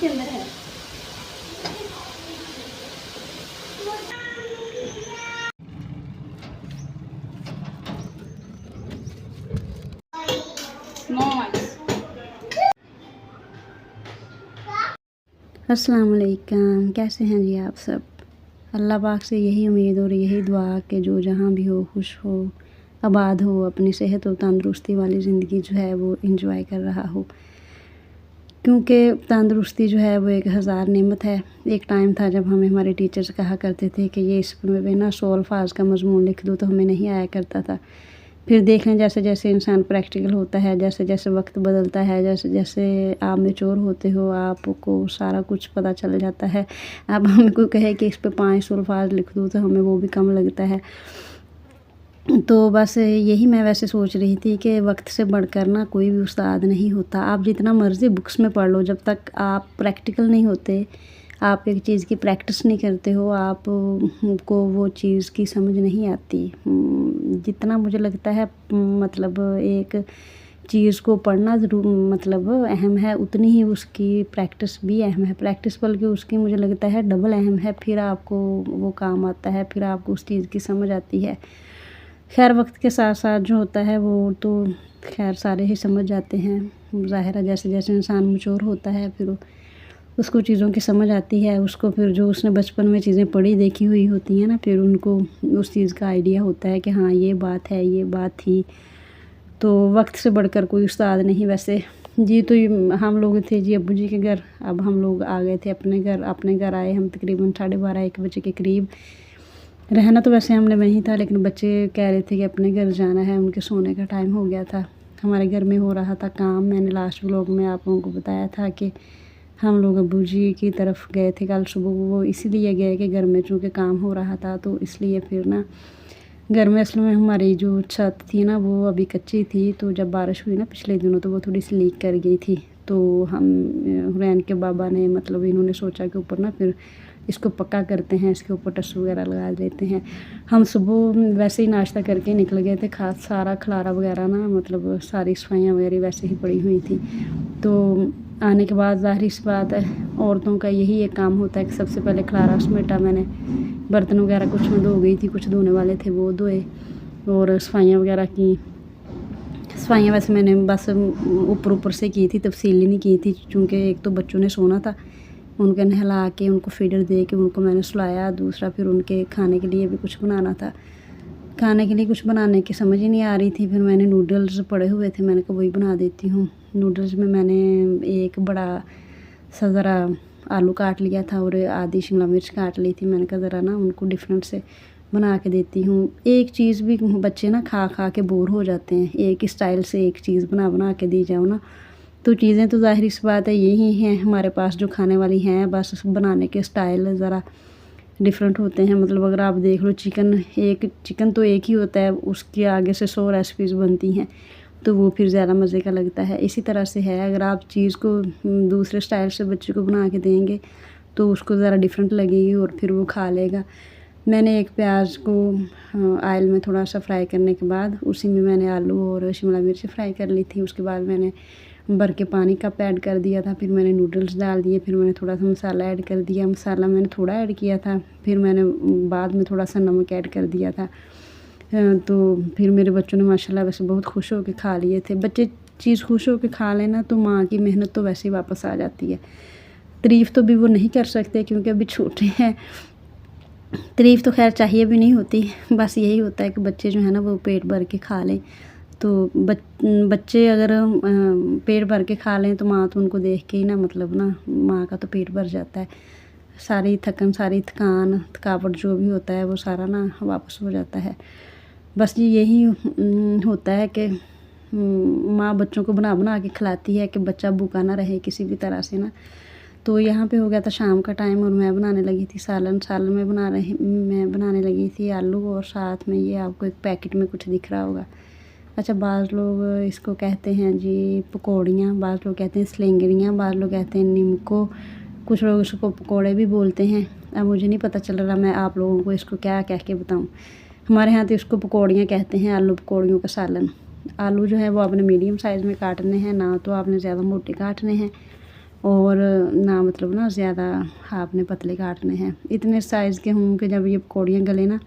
के अंदर है। अस्सलाम वालेकुम, कैसे हैं जी आप सब। अल्लाह पाक से यही उम्मीद और यही दुआ कि जो जहाँ भी हो खुश हो, आबाद हो, अपनी सेहत और तंदुरुस्ती वाली ज़िंदगी जो है वो एंजॉय कर रहा हो, क्योंकि तंदुरुस्ती जो है वो एक हज़ार नेमत है। एक टाइम था जब हमें हमारे टीचर्स कहा करते थे कि ये इसमें ना 100 अल्फाज का मज़मून लिख दो, तो हमें नहीं आया करता था। फिर देख लें जैसे जैसे इंसान प्रैक्टिकल होता है, जैसे जैसे वक्त बदलता है, जैसे जैसे आप मैच्योर होते हो, आपको सारा कुछ पता चल जाता है। अब हमें कोई कहे कि इस पे 500 अल्फाज लिख दूँ तो हमें वो भी कम लगता है। तो बस यही मैं वैसे सोच रही थी कि वक्त से बढ़कर ना कोई भी उस्ताद नहीं होता। आप जितना मर्ज़ी बुक्स में पढ़ लो, जब तक आप प्रैक्टिकल नहीं होते, आप एक चीज़ की प्रैक्टिस नहीं करते हो, आप को वो चीज़ की समझ नहीं आती। जितना मुझे लगता है मतलब एक चीज़ को पढ़ना ज़रूर मतलब अहम है, उतनी ही उसकी प्रैक्टिस भी अहम है। प्रैक्टिस बल्कि उसकी मुझे लगता है डबल अहम है, फिर आपको वो काम आता है, फिर आपको उस चीज़ की समझ आती है। खैर वक्त के साथ साथ जो होता है वो तो खैर सारे ही समझ जाते हैं। ज़ाहिर है जैसे जैसे इंसान मैच्योर होता है फिर उसको चीज़ों की समझ आती है, उसको फिर जो उसने बचपन में चीज़ें पढ़ी देखी हुई होती हैं ना, फिर उनको उस चीज़ का आइडिया होता है कि हाँ ये बात है, ये बात थी। तो वक्त से बढ़कर कोई उस्ताद नहीं वैसे जी। तो हम लोग थे जी अब्बू जी के घर, अब हम लोग आ गए थे अपने घर आए हम तकरीबन 12:30-1 बजे के करीब। रहना तो वैसे हमने वहीं था, लेकिन बच्चे कह रहे थे कि अपने घर जाना है, उनके सोने का टाइम हो गया था। हमारे घर में हो रहा था काम। मैंने लास्ट व्लॉग में आप लोगों को बताया था कि हम लोग अब्बू जी की तरफ गए थे कल सुबह। वो इसीलिए गए कि घर में चूँकि काम हो रहा था, तो इसलिए फिर ना घर में असल में हमारी जो छत थी ना वो अभी कच्ची थी, तो जब बारिश हुई ना पिछले दिनों तो वो थोड़ी सी लीक कर गई थी। तो हम हुरैन के बाबा ने मतलब इन्होंने सोचा कि ऊपर ना फिर इसको पक्का करते हैं, इसके ऊपर टस वगैरह लगा देते हैं। हम सुबह वैसे ही नाश्ता करके निकल गए थे। खास सारा खलारा वगैरह ना मतलब सारी सफाइयाँ वगैरह वैसे ही पड़ी हुई थी। तो आने के बाद ज़ाहिर सी बात है औरतों का यही एक काम होता है कि सबसे पहले खलारा समेटा मैंने। बर्तन वगैरह कुछ में धो गई थी, कुछ धोने वाले थे वो धोए, और सफाइयाँ वगैरह की। सफाइयाँ वैसे मैंने बस ऊपर से की थी, तफसीली नहीं की थी, चूँकि एक तो बच्चों ने सोना था, उनको नहला के उनको फीडर दे के उनको मैंने सुलाया। दूसरा फिर उनके खाने के लिए भी कुछ बनाना था। खाने के लिए कुछ बनाने की समझ ही नहीं आ रही थी। फिर मैंने नूडल्स पड़े हुए थे, मैंने कहा वही बना देती हूँ। नूडल्स में मैंने एक बड़ा सा ज़रा आलू काट लिया था और आधी शिमला मिर्च काट ली थी। मैंने कहा ज़रा ना उनको डिफरेंट से बना के देती हूँ। एक चीज़ भी बच्चे ना खा खा के बोर हो जाते हैं। एक स्टाइल से एक चीज़ बना के दी जाओ ना, तो चीज़ें तो ज़ाहिर सी बात है यही हैं हमारे पास जो खाने वाली हैं, बस बनाने के स्टाइल ज़रा डिफरेंट होते हैं। मतलब अगर आप देख लो चिकन तो एक ही होता है, उसके आगे से 100 रेसिपीज़ बनती हैं, तो वो फिर ज़्यादा मज़े का लगता है। इसी तरह से है, अगर आप चीज़ को दूसरे स्टाइल से बच्चे को बना के देंगे तो उसको ज़रा डिफरेंट लगेगी और फिर वो खा लेगा। मैंने एक प्याज को ऑयल में थोड़ा सा फ्राई करने के बाद उसी में मैंने आलू और शिमला मिर्च फ्राई कर ली थी। उसके बाद मैंने भर के पानी कप ऐड कर दिया था। फिर मैंने नूडल्स डाल दिए, फिर मैंने थोड़ा सा मसाला ऐड कर दिया। मसाला मैंने थोड़ा ऐड किया था, फिर मैंने बाद में थोड़ा सा नमक ऐड कर दिया था। तो फिर मेरे बच्चों ने माशाल्लाह वैसे बहुत खुश होकर खा लिए थे। बच्चे चीज़ खुश होकर खा लेना तो माँ की मेहनत तो वैसे ही वापस आ जाती है। तारीफ़ तो भी वो नहीं कर सकते क्योंकि अभी छोटे हैं। तारीफ़ तो खैर चाहिए भी नहीं होती, बस यही होता है कि बच्चे जो है ना वो पेट भर के खा लें। तो बच्चे अगर पेट भर के खा लें तो माँ तो उनको देख के ही ना मतलब ना माँ का तो पेट भर जाता है। सारी थकान थकावट जो भी होता है वो सारा ना वापस हो जाता है। बस जी यही होता है कि माँ बच्चों को बना के खिलाती है कि बच्चा भूखा ना रहे किसी भी तरह से ना। तो यहाँ पे हो गया था शाम का टाइम और मैं बनाने लगी थी सालन में मैं बनाने लगी थी आलू, और साथ में ये आपको एक पैकेट में कुछ दिख रहा होगा। अच्छा, बाज़ लोग इसको कहते हैं जी पकौड़ियाँ, बाज़ लोग कहते हैं स्लेंगरियाँ, बाज़ लोग कहते हैं निमको, कुछ लोग इसको पकौड़े भी बोलते हैं। अब मुझे नहीं पता चल रहा मैं आप लोगों को इसको क्या कह के बताऊँ। हमारे यहाँ तो इसको पकौड़ियाँ कहते हैं, आलू पकौड़ियों का सालन। आलू जो है वो आपने मीडियम साइज़ में काटने हैं, ना तो आपने ज़्यादा मोटे काटने हैं। और ना मतलब ना ज़्यादा आपने पतले काटने हैं। इतने साइज़ के हों कि जब ये पकौड़ियाँ गले ना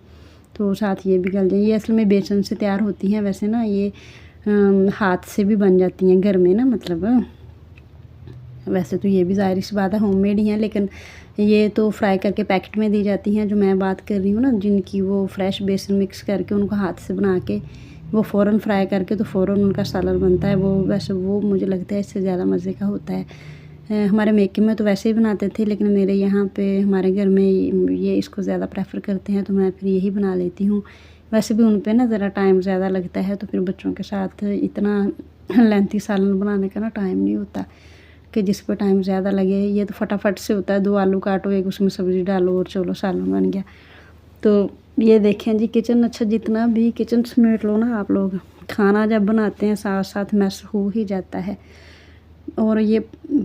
तो साथ ये भी गल जाए। ये असल में बेसन से तैयार होती हैं, वैसे ना ये हाथ से भी बन जाती हैं घर में ना, मतलब वैसे तो ये भी ज़ाहिर सी बात है होममेड ही हैं, लेकिन ये तो फ्राई करके पैकेट में दी जाती हैं। जो मैं बात कर रही हूँ ना, जिनकी वो फ्रेश बेसन मिक्स करके उनको हाथ से बना के वो फ़ौरन फ्राई करके तो फ़ौरन उनका सालन बनता है, वो वैसे वो मुझे लगता है इससे ज़्यादा मज़े का होता है। हमारे मेके में तो वैसे ही बनाते थे, लेकिन मेरे यहाँ पे हमारे घर में ये इसको ज़्यादा प्रेफर करते हैं, तो मैं फिर यही बना लेती हूँ। वैसे भी उन पे ना ज़रा टाइम ज़्यादा लगता है, तो फिर बच्चों के साथ इतना लेंथी सालन बनाने का ना टाइम नहीं होता कि जिस पर टाइम ज़्यादा लगे। ये तो फटाफट से होता है, 2 आलू काटो, एक उसमें सब्ज़ी डालो और चलो सालन बन गया। तो ये देखें जी, किचन अच्छा जितना भी किचन समेट लो ना आप लोग, खाना जब बनाते हैं साथ साथ मैस हो ही जाता है। और ये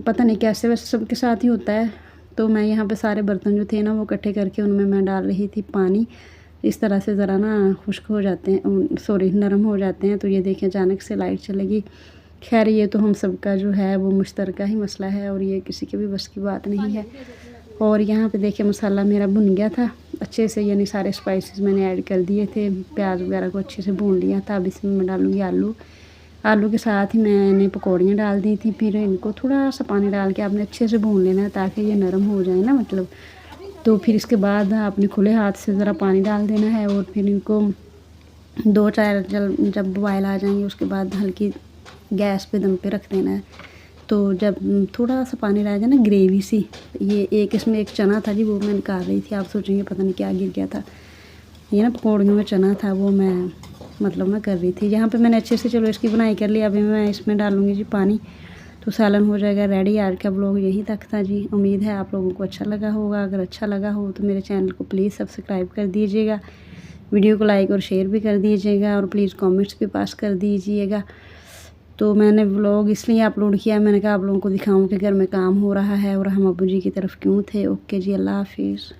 पता नहीं कैसे, वैसे सबके साथ ही होता है। तो मैं यहाँ पे सारे बर्तन जो थे ना वो इकट्ठे करके उनमें मैं डाल रही थी पानी। इस तरह से ज़रा ना खुश्क हो जाते हैं, सॉरी नरम हो जाते हैं। तो ये देखें अचानक से लाइट चलेगी। खैर ये तो हम सबका जो है वो मुश्तरका ही मसला है, और ये किसी के भी बस की बात नहीं है। और यहाँ पे देखिए मसाला मेरा भुन गया था अच्छे से, यानी सारे स्पाइसेस मैंने ऐड कर दिए थे, प्याज वगैरह को अच्छे से भून लिया था। अब इसमें मैं डालूँगी आलू। आलू के साथ ही मैंने पकौड़ियाँ डाल दी थी। फिर इनको थोड़ा सा पानी डाल के आपने अच्छे से भून लेना है ताकि ये नरम हो जाए ना, मतलब। तो फिर इसके बाद आपने खुले हाथ से ज़रा पानी डाल देना है, और फिर इनको 2-4 जब बॉयल आ जाएंगे उसके बाद हल्की गैस पे दम पे रख देना है। तो जब थोड़ा सा पानी डाल जाए ना, ग्रेवी सी, ये एक इसमें एक चना था जी, वो मैं निकाल रही थी। आप सोचेंगे पता नहीं क्या गिर गया था। ये ना पकौड़ियों में चना था, वो मैं मतलब मैं कर रही थी। यहाँ पे मैंने अच्छे से चलो इसकी बनाई कर ली। अभी मैं इसमें डालूँगी जी पानी, तो सालन हो जाएगा रेडी। आज का व्लॉग यहीं तक था जी। उम्मीद है आप लोगों को अच्छा लगा होगा। अगर अच्छा लगा हो तो मेरे चैनल को प्लीज़ सब्सक्राइब कर दीजिएगा, वीडियो को लाइक और शेयर भी कर दीजिएगा, और प्लीज़ कमेंट्स भी पास कर दीजिएगा। तो मैंने व्लॉग इसलिए अपलोड किया, मैंने कहा आप लोगों को दिखाऊं कि घर में काम हो रहा है और हम अब्बू जी की तरफ क्यों थे। ओके जी, अल्लाह हाफिज़।